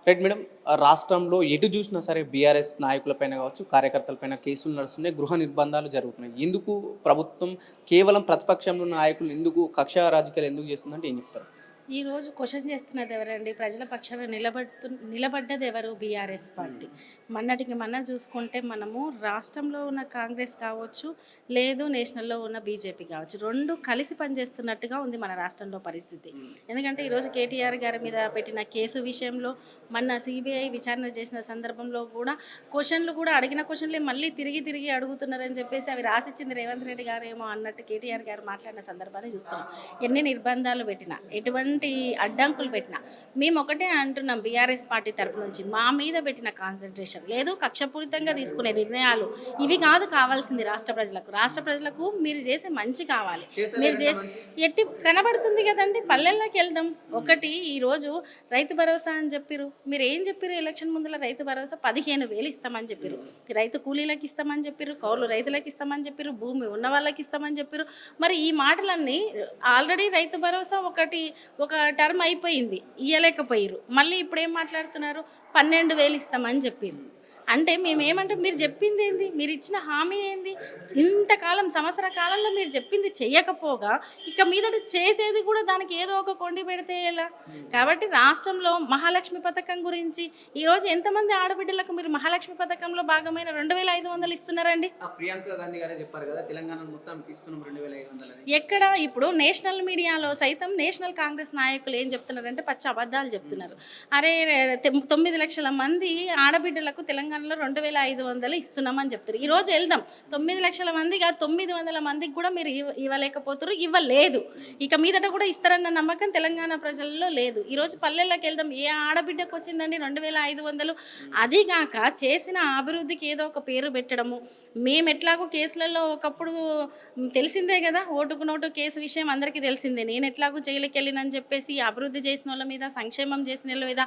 Right madam. రాష్ట్రంలో ఎటు చూసినా సరే బీఆర్ఎస్ నాయకులపైన కావచ్చు, కార్యకర్తలపైన కేసులు నడుస్తున్నాయి, గృహ నిర్బంధాలు జరుగుతున్నాయి. ఎందుకు ప్రభుత్వం కేవలం ప్రతిపక్షంలో ఉన్న నాయకులు ఎందుకు కక్ష రాజకీయాలు ఎందుకు చేస్తుందంటే ఏం చెప్తారు? ఈరోజు క్వశ్చన్ చేస్తున్నది ఎవరండి? ప్రజల పక్షాన నిలబడ్డది ఎవరు? BRS party. మొన్నటికి మొన్న చూసుకుంటే మనము రాష్ట్రంలో ఉన్న కాంగ్రెస్ కావచ్చు, లేదు నేషనల్లో ఉన్న బీజేపీ కావచ్చు, రెండు కలిసి పనిచేస్తున్నట్టుగా ఉంది మన రాష్ట్రంలో పరిస్థితి. ఎందుకంటే ఈరోజు కేటీఆర్ గారి మీద పెట్టిన కేసు విషయంలో మొన్న సిబిఐ విచారణ చేసిన సందర్భంలో కూడా క్వశ్చన్లు కూడా అడిగిన క్వశ్చన్లే మళ్ళీ తిరిగి తిరిగి అడుగుతున్నారని చెప్పేసి అవి రాసిచ్చింది రేవంత్ రెడ్డి గారు ఏమో అన్నట్టు కేటీఆర్ గారు మాట్లాడిన సందర్భాన్ని చూస్తున్నాం. ఎన్ని నిర్బంధాలు పెట్టినా, ఎటువంటి అడ్డంకులు పెట్టినా మేము ఒకటే అంటున్నాం. బీఆర్ఎస్ పార్టీ తరపు నుంచి మా మీద పెట్టిన కాన్సన్ట్రేషన్ లేదు, కక్షపూరితంగా తీసుకునే నిర్ణయాలు ఇవి కాదు కావాల్సింది. రాష్ట్ర ప్రజలకు మీరు చేసే మంచి కావాలి. మీరు చేసి ఎట్టి కనబడుతుంది కదండి. పల్లెల్లోకి వెళ్దాం. ఒకటి ఈరోజు రైతు భరోసా అని చెప్పారు. మీరు ఏం చెప్పారు? ఎలక్షన్ ముందుల రైతు భరోసా 15,000 ఇస్తామని చెప్పారు. రైతు కూలీలకు ఇస్తామని చెప్పారు, కౌలు రైతులకు ఇస్తామని చెప్పారు, భూమి ఉన్న వాళ్ళకి ఇస్తామని చెప్పారు. మరి ఈ మాటలన్నీ ఆల్రెడీ రైతు భరోసా ఒక టర్మ్ అయిపోయింది, ఇయ్యలేకపోయారు. మళ్ళీ ఇప్పుడు ఏం మాట్లాడుతున్నారు? 12,000 ఇస్తామని చెప్పారు. అంటే మేమేమంటే మీరు చెప్పింది ఏంది? మీరు ఇచ్చిన హామీ ఏంది? ఇంతకాలం సంవత్సర కాలంలో మీరు చెప్పింది చెయ్యకపోగా ఇక మీదట చేసేది కూడా దానికి ఏదో ఒక కొండి పెడితే ఎలా? కాబట్టి రాష్ట్రంలో మహాలక్ష్మి పథకం గురించి ఈరోజు ఎంతమంది ఆడబిడ్డలకు మీరు మహాలక్ష్మి పథకంలో భాగమైన 2,500 ఇస్తున్నారండి? ప్రియాంక గాంధీ గారే చెప్పారు కదా, తెలంగాణ మొత్తం ఇస్తున్నాం 2,500. ఎక్కడ ఇప్పుడు నేషనల్ మీడియాలో సైతం నేషనల్ కాంగ్రెస్ నాయకులు ఏం చెప్తున్నారంటే పచ్చి అబద్ధాలు చెప్తున్నారు. అరే 9 లక్షల మంది ఆడబిడ్డలకు తెలంగాణలో 2,500 ఇస్తున్నామని చెప్తారు. ఈరోజు వెళ్దాం, 9 లక్షల మందిగా 900 మందికి కూడా మీరు ఇవ్వలేకపోతారు, ఇవ్వలేదు. ఇక మీదట కూడా ఇస్తారన్న నమ్మకం తెలంగాణ ప్రజల్లో లేదు. ఈరోజు పల్లెల్లోకి వెళ్దాం, ఏ ఆడబిడ్డకు వచ్చిందండి 2,500? అదిగాక చేసిన అభివృద్ధికి ఏదో ఒక పేరు పెట్టడము. మేము ఎట్లాగో కేసులలో ఒకప్పుడు తెలిసిందే కదా, ఓటుకు నోటు కేసు విషయం అందరికీ తెలిసిందే. నేను ఎట్లాగో జైలుకి వెళ్ళినని చెప్పేసి అభివృద్ధి చేసిన వాళ్ళ మీద, సంక్షేమం చేసిన వాళ్ళ మీద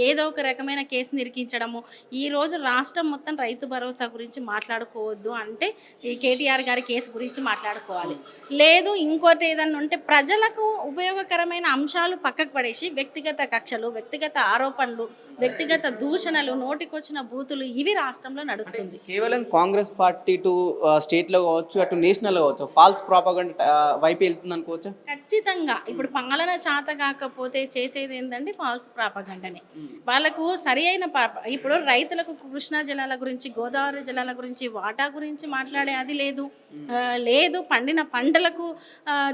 ఏదో ఒక రకమైన కేసుని ఇరికించడము. ఈరోజు రాష్ట్రం మొత్తం రైతు భరోసా గురించి మాట్లాడుకోవద్దు అంటే ఈ కేటీఆర్ గారి కేసు గురించి మాట్లాడుకోవాలి. లేదు ఇంకోటి ఏదన్నా ఉంటే ప్రజలకు ఉపయోగకరమైన అంశాలు పక్కకు పడేసి వ్యక్తిగత కక్షలు, వ్యక్తిగత ఆరోపణలు, వ్యక్తిగత దూషణలు, నోటికొచ్చిన బూతులు ఇవి రాష్ట్రంలో నడుస్తుంది. కేవలం కాంగ్రెస్ పార్టీ టు స్టేట్లో కావచ్చు, అటు నేషనల్లో కావచ్చు, ఫాల్స్ ప్రాపగండా వైపు వెళ్తుంది అనుకోవచ్చు. ఖచ్చితంగా ఇప్పుడు పాలన చేత కాకపోతే చేసేది ఏంటంటే ఫాల్స్ ప్రాపగండనే. వాళ్ళకు సరి అయిన ఇప్పుడు రైతులకు కృష్ణా జలాల గురించి, గోదావరి జలాల గురించి, వాటా గురించి మాట్లాడే అది లేదు. పండిన పంటలకు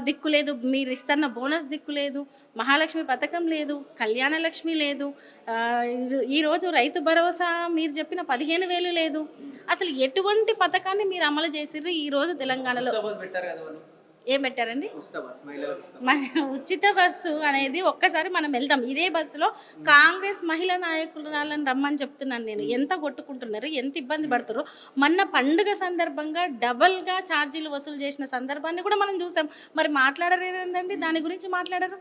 దిక్కు లేదు, మీరు ఇస్తున్న బోనస్ దిక్కు లేదు, మహాలక్ష్మి పథకం లేదు, కళ్యాణ లక్ష్మి లేదు, ఈరోజు రైతు భరోసా మీరు చెప్పిన 15,000 లేదు. అసలు ఎటువంటి పథకాన్ని మీరు అమలు చేసిర్రు ఈరోజు తెలంగాణలో? ఏం పెట్టారండి? ఉచిత బస్సు అనేది ఒక్కసారి మనం వెళ్దాం. ఇదే బస్సులో కాంగ్రెస్ మహిళా నాయకురాలను రమ్మని చెప్తున్నాను నేను. ఎంత కొట్టుకుంటున్నారు, ఎంత ఇబ్బంది పడుతున్నారు. మొన్న పండుగ సందర్భంగా డబల్గా ఛార్జీలు వసూలు చేసిన సందర్భాన్ని కూడా మనం చూసాం. మరి మాట్లాడరు ఏంటండి? దాని గురించి మాట్లాడరు.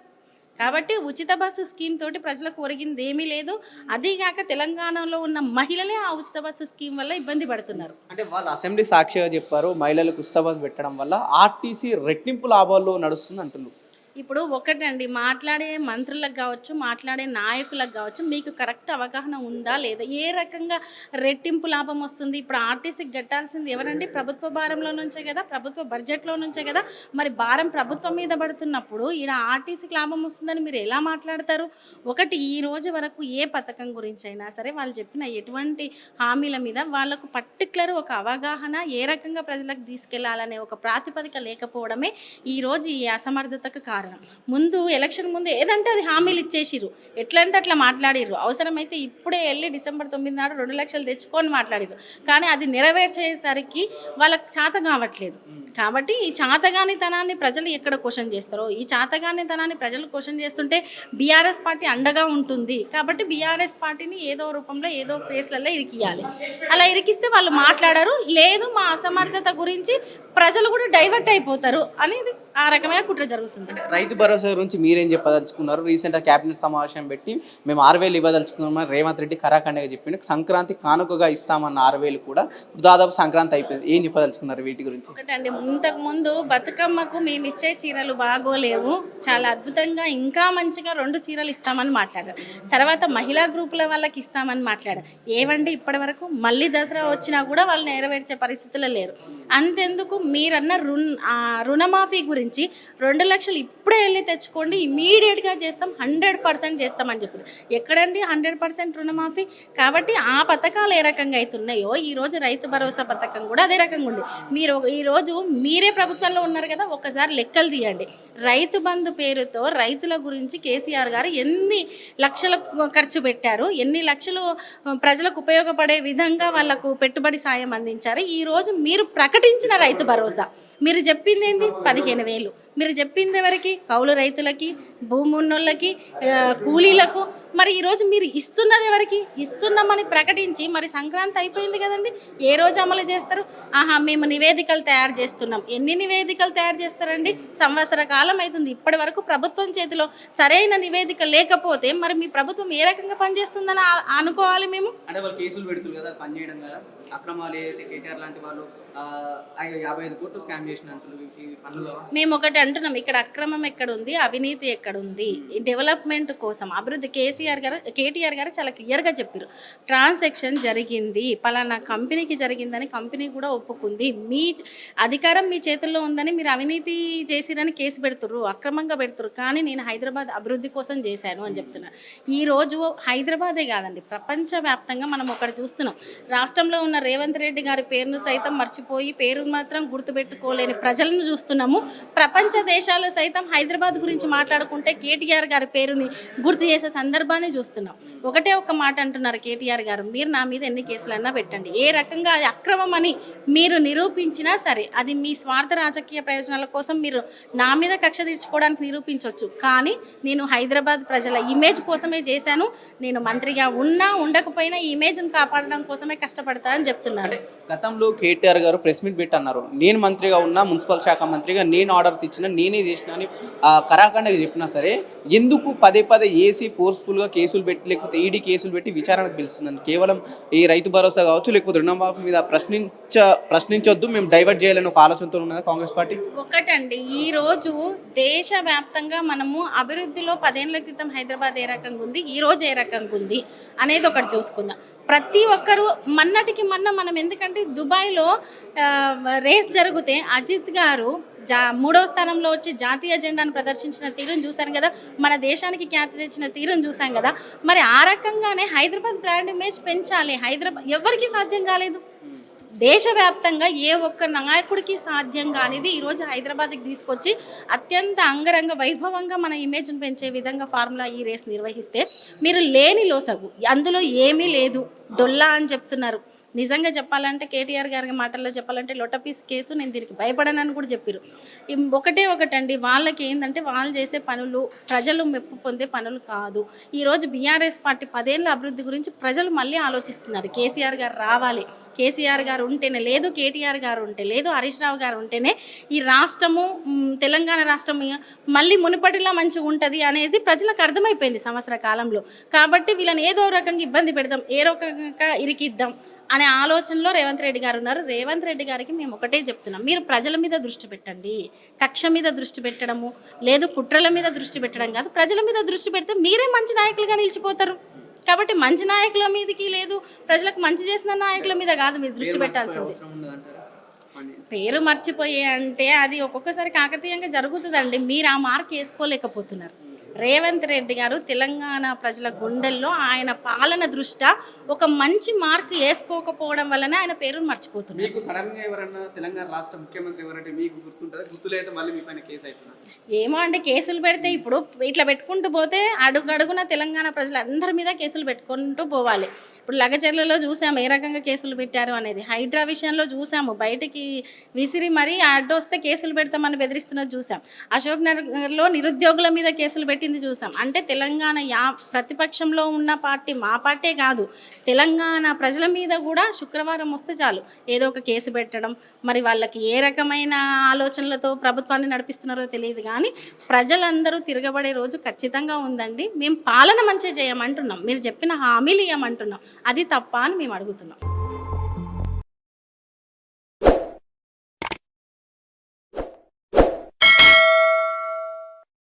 కాబట్టి ఉచిత బస్సు స్కీమ్ తోటి ప్రజలకు ఒరిగింది ఏమీ లేదు. అదీగాక తెలంగాణలో ఉన్న మహిళలే ఆ ఉచిత బస్సు స్కీమ్ వల్ల ఇబ్బంది పడుతున్నారు. అంటే వాళ్ళు అసెంబ్లీ సాక్షిగా చెప్పారు, మహిళలకు ఉచిత బస్సు పెట్టడం వల్ల ఆర్టీసీ రెట్టింపు లాభాల్లో నడుస్తుంది అంటున్నారు. ఇప్పుడు ఒకటండి, మాట్లాడే మంత్రులకు కావచ్చు, మాట్లాడే నాయకులకు కావచ్చు, మీకు కరెక్ట్ అవగాహన ఉందా లేదా? ఏ రకంగా రెట్టింపు లాభం వస్తుంది? ఇప్పుడు ఆర్టీసీకి కట్టాల్సింది ఎవరండి? ప్రభుత్వ భారంలో నుంచే కదా, ప్రభుత్వ బడ్జెట్లో నుంచే కదా. మరి భారం ప్రభుత్వం మీద పడుతున్నప్పుడు ఈడ ఆర్టీసీకి లాభం వస్తుందని మీరు ఎలా మాట్లాడతారు? ఒకటి, ఈ రోజు వరకు ఏ పథకం గురించి అయినా సరే వాళ్ళు చెప్పిన ఎటువంటి హామీల మీద వాళ్ళకు పర్టికులర్ ఒక అవగాహన, ఏ రకంగా ప్రజలకు తీసుకెళ్లాలనే ఒక ప్రాతిపదిక లేకపోవడమే ఈరోజు ఈ అసమర్థతకు కారణం. ముందు ఎలక్షన్ ముందు ఏదంటే అది హామీలు ఇచ్చేసిరు, ఎట్లా అంటే అట్లా మాట్లాడిర్రు. అవసరమైతే ఇప్పుడే వెళ్ళి December 9 నాడు 2 లక్షలు తెచ్చుకొని మాట్లాడిరు. కానీ అది నెరవేర్చేసరికి వాళ్ళకి చేత కావట్లేదు. కాబట్టి ఈ చాతగానితనాన్ని ప్రజలు ఎక్కడ క్వశ్చన్ చేస్తారో, ఈ చాతగానితనాన్ని ప్రజలు క్వశ్చన్ చేస్తుంటే బీఆర్ఎస్ పార్టీ అండగా ఉంటుంది. కాబట్టి బీఆర్ఎస్ పార్టీని ఏదో రూపంలో ఏదో కేసులలో ఇరికియాలి. అలా ఇరికిస్తే వాళ్ళు మాట్లాడరు. లేదు మా అసమర్థత గురించి ప్రజలు కూడా డైవర్ట్ అయిపోతారు అనేది ఆ రకమైన కుట్ర జరుగుతుంది. రైతు భరోసా గురించి మీరేం చెప్పదలుచుకున్నారు? రీసెంట్గా క్యాబినెట్ సమావేశం పెట్టి మేము 6,000 ఇవ్వదలుచుకున్నామని రేవంత్ రెడ్డి కరాఖండగా చెప్పిండు. సంక్రాంతి కానుకగా ఇస్తామన్న 6,000 కూడా దాదాపు సంక్రాంతి అయిపోయింది. ఏం చెప్పదలుచుకున్నారు వీటి గురించి? ఒకటండి, ఇంతకుముందు బతుకమ్మకు మేము ఇచ్చే చీరలు బాగోలేవు, చాలా అద్భుతంగా ఇంకా మంచిగా 2 చీరలు ఇస్తామని మాట్లాడారు. తర్వాత మహిళా గ్రూపుల వాళ్ళకి ఇస్తామని మాట్లాడారు. ఏవండి ఇప్పటి వరకు మళ్ళీ దసరా వచ్చినా కూడా వాళ్ళు నెరవేర్చే పరిస్థితుల్లో లేరు. అంతెందుకు మీరన్న రుణమాఫీ గురించి 2 లక్షలు ఇప్పుడే వెళ్ళి తెచ్చుకోండి, ఇమీడియట్గా చేస్తాం, 100% చేస్తామని చెప్పారు. ఎక్కడండి 100% రుణమాఫీ? కాబట్టి ఆ పథకాలు ఏ రకంగా అవుతున్నాయో ఈరోజు రైతు భరోసా పథకం కూడా అదే రకంగా ఉంది. మీరు ఈరోజు మీరే ప్రభుత్వంలో ఉన్నారు కదా, ఒక్కసారి లెక్కలు తీయండి. రైతు బంధు పేరుతో రైతుల గురించి కేసీఆర్ గారు ఎన్ని లక్షలు ఖర్చు పెట్టారు, ఎన్ని లక్షలు ప్రజలకు ఉపయోగపడే విధంగా వాళ్లకు పెట్టుబడి సాయం అందించారు. ఈరోజు మీరు ప్రకటించిన రైతు భరోసా మీరు చెప్పింది ఏంది? 15,000. మీరు చెప్పింది ఎవరికి? కౌలు రైతులకి, భూమి ఉన్నోళ్ళకి, కూలీలకు. మరి ఈరోజు మీరు ఇస్తున్నది ఎవరికి? ఇస్తున్నామని ప్రకటించి మరి సంక్రాంతి అయిపోయింది కదండి, ఏ రోజు అమలు చేస్తారు? మేము నివేదికలు తయారు చేస్తున్నాం. ఎన్ని నివేదికలు తయారు చేస్తారండి? సంవత్సర కాలం అవుతుంది, ఇప్పటి వరకు ప్రభుత్వం చేతిలో సరైన నివేదిక లేకపోతే మరి మీ ప్రభుత్వం ఏ రకంగా పనిచేస్తుందని అనుకోవాలి మేము. అంటే వాళ్ళు కేసులు పెడుతుంది కదా, పని చేయడం కదా, అక్రమాలు ఏదైతే కేటీఆర్ లాంటి వాళ్ళు 55 కోట్లు స్కామ్ చేసినట్లు పనులు. మేము ఒకటి అంటున్నాం, ఇక్కడ అక్రమం ఎక్కడుంది, అవినీతి ఎక్కడుంది? డెవలప్మెంట్ కోసం అభివృద్ధి కేటీఆర్ గారు చాలా క్లియర్గా చెప్పారు. ట్రాన్సాక్షన్ జరిగింది, పలానా కంపెనీకి జరిగిందని కంపెనీ కూడా ఒప్పుకుంది, మీ అధికారం మీ చేతుల్లో ఉందని మీరు అవినీతి చేసిరని కేసు పెడుతుర్రు, అక్రమంగా పెడుతురు, కానీ నేను హైదరాబాద్ అభివృద్ధి కోసం చేశాను అని చెప్తున్నారు. ఈరోజు హైదరాబాదే కాదండి, ప్రపంచవ్యాప్తంగా మనం ఒకటి చూస్తున్నాం. రాష్ట్రంలో ఉన్న రేవంత్ రెడ్డి గారి పేరును సైతం మర్చిపోయి పేరు మాత్రం గుర్తుపెట్టుకోలేని ప్రజలను చూస్తున్నాము. ప్రపంచ దేశాలు సైతం హైదరాబాద్ గురించి మాట్లాడుకుంటే కేటీఆర్ గారి పేరుని గుర్తు చేసే సందర్భాన్ని చూస్తున్నాం. ఒకటే ఒక మాట అంటున్నారు కేటీఆర్ గారు, మీరు నా మీద ఎన్ని కేసులన్నా పెట్టండి, ఏ రకంగా అది అక్రమం అని మీరు నిరూపించినా సరే, అది మీ స్వార్థ రాజకీయ ప్రయోజనాల కోసం మీరు నా మీద కక్ష తీర్చుకోవడానికి నిరూపించవచ్చు, కానీ నేను హైదరాబాద్ ప్రజల ఇమేజ్ కోసమే చేశాను, నేను మంత్రిగా ఉన్నా ఉండకపోయినా ఈ ఇమేజ్ని కాపాడడం కోసమే కష్టపడతానని చెప్తున్నారు. గతంలో కేటీఆర్ గారు ప్రెస్ మీట్ పెట్టి అన్నారు, నేను మంత్రిగా ఉన్నా, మున్సిపల్ శాఖ మంత్రిగా నేను ఆర్డర్స్ ఇచ్చిన, నేనే చేసిన అని కరాఖండగా చెప్పినా సరే ఎందుకు పదే ఏసీ ఫోర్స్ఫుల్గా కేసులు పెట్టి లేకపోతే ఈడీ కేసులు పెట్టి విచారణకు పిలుస్తుందని? కేవలం ఈ రైతు భరోసా కావచ్చు లేకపోతే రుణమాఫీ మీద ప్రశ్నించొద్దు, మేము డైవర్ట్ చేయాలని ఒక ఆలోచనతో ఉన్నదా కాంగ్రెస్ పార్టీ? ఒకటండి, ఈరోజు దేశవ్యాప్తంగా మనము అభివృద్ధిలో 10 ఏళ్ల క్రితం హైదరాబాద్ ఏ రకంగా ఉంది, ఈరోజు ఏ రకంగా ఉంది అనేది ఒకటి చూసుకుందాం. ప్రతి ఒక్కరూ మనం ఎందుకంటే దుబాయ్లో రేస్ జరిగితే అజిత్ గారు 3వ స్థానంలో వచ్చి జాతీయ జెండాను ప్రదర్శించిన తీరును చూశాను కదా, మన దేశానికి ఖ్యాతి తెచ్చిన తీరును చూసాం కదా. మరి ఆ రకంగానే హైదరాబాద్ బ్రాండ్ ఇమేజ్ పెంచాలి. హైదరాబాద్ ఎవరికి సాధ్యం కాలేదు, దేశవ్యాప్తంగా ఏ ఒక్క నాయకుడికి సాధ్యం కానిది ఈరోజు హైదరాబాద్కి తీసుకొచ్చి అత్యంత అంగరంగ వైభవంగా మన ఇమేజ్ను పెంచే విధంగా ఫార్ములా ఈ రేస్ నిర్వహిస్తే మీరు లేని లోసగు, అందులో ఏమీ లేదు, డొల్లా అని చెప్తున్నారు. నిజంగా చెప్పాలంటే కేటీఆర్ గారి మాటల్లో చెప్పాలంటే లొటపీస్ కేసు, నేను దీనికి భయపడనని కూడా చెప్పారు. ఒకటండి, వాళ్ళకి ఏంటంటే వాళ్ళు చేసే పనులు ప్రజలు మెప్పు పొందే పనులు కాదు. ఈరోజు బీఆర్ఎస్ పార్టీ 10 ఏళ్ళ అభివృద్ధి గురించి ప్రజలు మళ్ళీ ఆలోచిస్తున్నారు. కేసీఆర్ గారు రావాలి, కేసీఆర్ గారు ఉంటేనే, లేదు కేటీఆర్ గారు ఉంటే, లేదు హరీష్ రావు గారు ఉంటేనే ఈ రాష్ట్రము, తెలంగాణ రాష్ట్రం మళ్ళీ మునుపటిలా మంచిగా ఉంటుంది అనేది ప్రజలకు అర్థమైపోయింది సంవత్సర కాలంలో. కాబట్టి వీళ్ళని ఏదో రకంగా ఇబ్బంది పెడదాం, ఏ రకంగా ఇరికిద్దాం అనే ఆలోచనలో రేవంత్ రెడ్డి గారు ఉన్నారు. రేవంత్ రెడ్డి గారికి మేము ఒకటే చెప్తున్నాం, మీరు ప్రజల మీద దృష్టి పెట్టండి. కక్ష మీద దృష్టి పెట్టడము లేదు, కుట్రల మీద దృష్టి పెట్టడం కాదు, ప్రజల మీద దృష్టి పెడితే మీరే మంచి నాయకులుగా నిలిచిపోతారు. కాబట్టి మంచి నాయకుల మీదకి లేదు, ప్రజలకు మంచి చేసిన నాయకుల మీద కాదు మీరు దృష్టి పెట్టాల్సింది. పేరు మర్చిపోయే అంటే అది ఒక్కొక్కసారి కాకతీయంగా జరుగుతుందండి. మీరు ఆ మార్క్ వేసుకోలేకపోతున్నారు. రేవంత్ రెడ్డి గారు తెలంగాణ ప్రజల గుండెల్లో ఆయన పాలన దృష్ట్యా ఒక మంచి మార్క్ వేసుకోకపోవడం వల్లనే ఆయన పేరును మర్చిపోతున్నారు. మీకు సడన్గా ఎవరన్నా తెలంగాణ రాష్ట్ర ముఖ్యమంత్రి ఎవరంటే మీకు గుర్తుంటుందా? గుర్తులేట మళ్ళీ మీ పైన కేసు అయిపోయినా ఏమో అండి, కేసులు పెడితే ఇప్పుడు ఇట్లా పెట్టుకుంటూ పోతే అడుగడుగున తెలంగాణ ప్రజలందరి మీద కేసులు పెట్టుకుంటూ పోవాలి. ఇప్పుడు లగచర్లలో చూసాము ఏ రకంగా కేసులు పెట్టారు అనేది, హైడ్రా విషయంలో చూసాము, బయటికి విసిరి మరీ అడ్డొస్తే కేసులు పెడతామని బెదిరిస్తున్నది చూసాం, అశోక్ నగర్లో నిరుద్యోగుల మీద కేసులు పెట్టింది చూసాం. అంటే తెలంగాణ ప్రతిపక్షంలో ఉన్న పార్టీ మా పార్టీ కాదు, తెలంగాణ ప్రజల మీద కూడా శుక్రవారం వస్తే చాలు ఏదో ఒక కేసు పెట్టడం. మరి వాళ్ళకి ఏ రకమైన ఆలోచనలతో ప్రభుత్వాన్ని నడిపిస్తున్నారో తెలియదు, కానీ ప్రజలందరూ తిరగబడే రోజు ఖచ్చితంగా ఉందండి. మేము పాలన మంచిగా చేయమంటున్నాం, మీరు చెప్పిన హామీలు ఇవ్వమంటున్నాం, అది తప్ప అని మేము అడుగుతున్నాం.